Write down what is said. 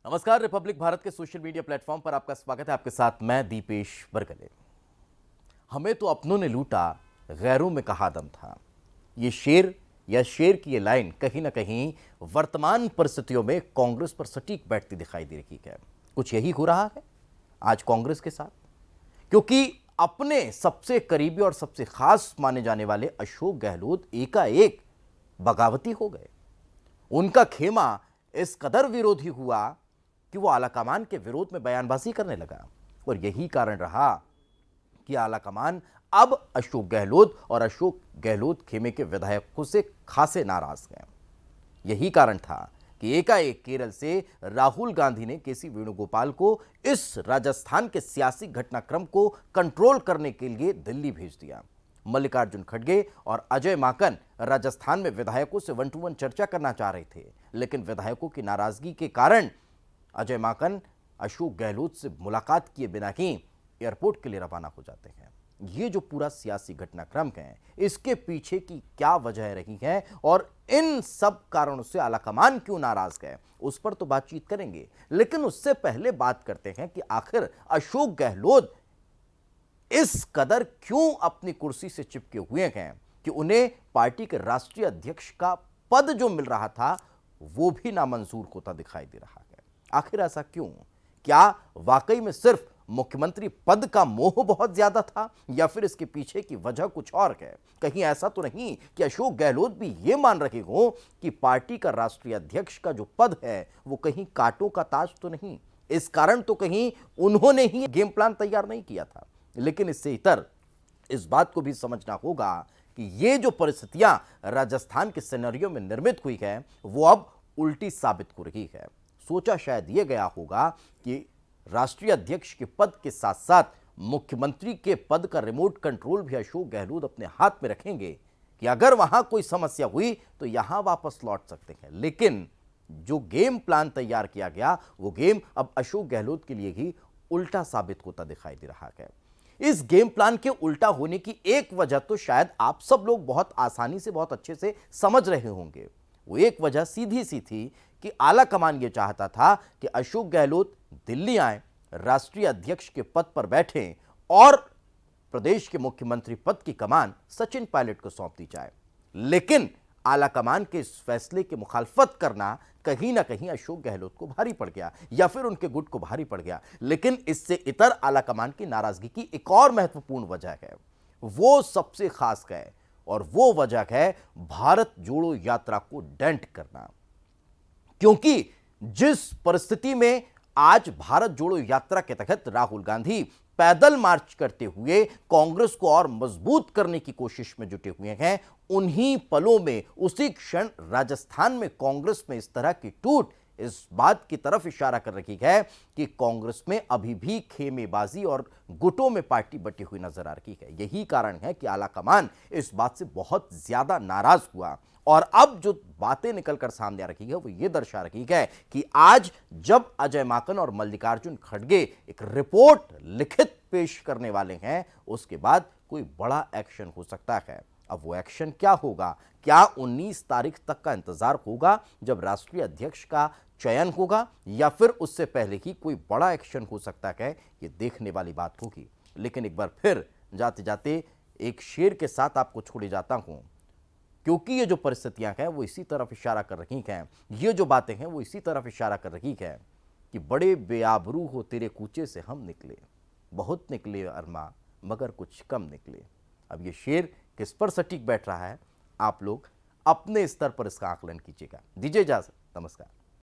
नमस्कार। रिपब्लिक भारत के social media platform पर आपका स्वागत है। आपके साथ मैं दीपेश बरगले। हमें तो अपनों ने लूटा, गैरों में कहाँ दम था। ये शेर या शेर की ये लाइन कहीं ना कहीं वर्तमान परिस्थितियों में कांग्रेस पर सटीक बैठती दिखाई दे रही है। कुछ यही हो रहा है आज कांग्रेस के साथ, क्योंकि अपने सबसे करीबी और सबसे खास माने जाने वाले अशोक गहलोत एकाएक बगावती हो गए। उनका खेमा इस कदर विरोधी हुआ कि वो आलाकमान के विरोध में बयानबाजी करने लगा, और यही कारण रहा कि आलाकमान अब अशोक गहलोत और अशोक गहलोत खेमे के विधायकों से खासे नाराज हैं। यही कारण था कि एकाएक केरल से राहुल गांधी ने केसी वेणुगोपाल को इस राजस्थान के सियासी घटनाक्रम को कंट्रोल करने के लिए दिल्ली भेज दिया। मल्लिकार्जुन खड़गे और अजय माकन राजस्थान में विधायकों से 1-to-1 चर्चा करना चाह रहे थे, लेकिन विधायकों की नाराजगी के कारण अजय माकन अशोक गहलोत से मुलाकात किए बिना ही एयरपोर्ट के लिए रवाना हो जाते हैं। ये जो पूरा सियासी घटनाक्रम है, इसके पीछे की क्या वजह रही है और इन सब कारणों से आलाकमान क्यों नाराज गए, उस पर तो बातचीत करेंगे। लेकिन उससे पहले बात करते हैं कि आखिर अशोक गहलोत इस कदर क्यों अपनी कुर्सी से चिपके हुए हैं कि उन्हें पार्टी के राष्ट्रीय अध्यक्ष का पद जो मिल रहा था वो भी नामंजूर होता दिखाई दे रहा है। आखिर ऐसा क्यों? क्या वाकई में सिर्फ मुख्यमंत्री पद का मोह बहुत ज्यादा था, या फिर इसके पीछे की वजह कुछ और है? कहीं ऐसा तो नहीं कि अशोक गहलोत भी ये मान रहे हो कि पार्टी का राष्ट्रीय अध्यक्ष का जो पद है वो कहीं कांटों का ताज तो नहीं? इस कारण तो कहीं उन्होंने ही गेम प्लान तैयार नहीं किया था। लेकिन इससे इतर इस बात को भी समझना होगा कि ये जो परिस्थितियां राजस्थान के सिनेरियो में निर्मित हुई है वो अब उल्टी साबित हो रही है। सोचा शायद यह गया होगा कि राष्ट्रीय अध्यक्ष के पद के साथ साथ मुख्यमंत्री के पद का रिमोट कंट्रोल भी अशोक गहलोत अपने हाथ में रखेंगे कि अगर वहां कोई समस्या हुई तो यहां वापस लौट सकते हैं। लेकिन जो गेम प्लान तैयार किया गया वो गेम अब अशोक गहलोत के लिए ही उल्टा साबित होता दिखाई दे रहा है। इस गेम प्लान के उल्टा होने की एक वजह तो शायद आप सब लोग बहुत आसानी से, बहुत अच्छे से समझ रहे होंगे। वो एक वजह सीधी सी थी कि आलाकमान ये चाहता था कि अशोक गहलोत दिल्ली आए, राष्ट्रीय अध्यक्ष के पद पर बैठें और प्रदेश के मुख्यमंत्री पद की कमान सचिन पायलट को सौंप दी जाए। लेकिन आलाकमान के इस फैसले की मुखालफत करना कहीं ना कहीं अशोक गहलोत को भारी पड़ गया, या फिर उनके गुट को भारी पड़ गया। लेकिन इससे इतर आलाकमान की नाराजगी की एक और महत्वपूर्ण वजह है, वो सबसे खास है, और वो वजह है भारत जोड़ो यात्रा को डेंट करना। क्योंकि जिस परिस्थिति में आज भारत जोड़ो यात्रा के तहत राहुल गांधी पैदल मार्च करते हुए कांग्रेस को और मजबूत करने की कोशिश में जुटे हुए हैं, उन्हीं पलों में उसी क्षण राजस्थान में कांग्रेस में इस तरह की टूट इस बात की तरफ इशारा कर रही है कि कांग्रेस में अभी भी खेमेबाजी और गुटों में पार्टी बटी हुई नजर आ रही है। यही कारण है कि आलाकमान इस बात से बहुत ज्यादा नाराज हुआ, और अब जो बातें निकलकर सामने आ रही है वो ये दर्शा रही है कि आज जब अजय माकन और मल्लिकार्जुन खड़गे एक रिपोर्ट लिखित पेश करने वाले हैं, उसके बाद कोई बड़ा एक्शन हो सकता है। अब वो एक्शन क्या होगा? क्या 19 तारीख तक का इंतजार होगा जब राष्ट्रीय अध्यक्ष का चयन होगा, या फिर उससे पहले ही कोई बड़ा एक्शन हो सकता है? ये देखने वाली बात होगी। लेकिन एक बार फिर जाते जाते एक शेर के साथ आपको छोड़े जाता हूं, क्योंकि ये जो परिस्थितियां हैं वो इसी तरफ इशारा कर रही हैं, ये जो बातें हैं वो इसी तरफ इशारा कर रही है कि बड़े बेआबरू हो तेरे कूचे से हम निकले, बहुत निकले अरमा मगर कुछ कम निकले। अब ये शेर किस पर सटीक बैठ रहा है, आप लोग अपने स्तर पर इसका आकलन कीजिएगा। दीजिए इजाजत, नमस्कार।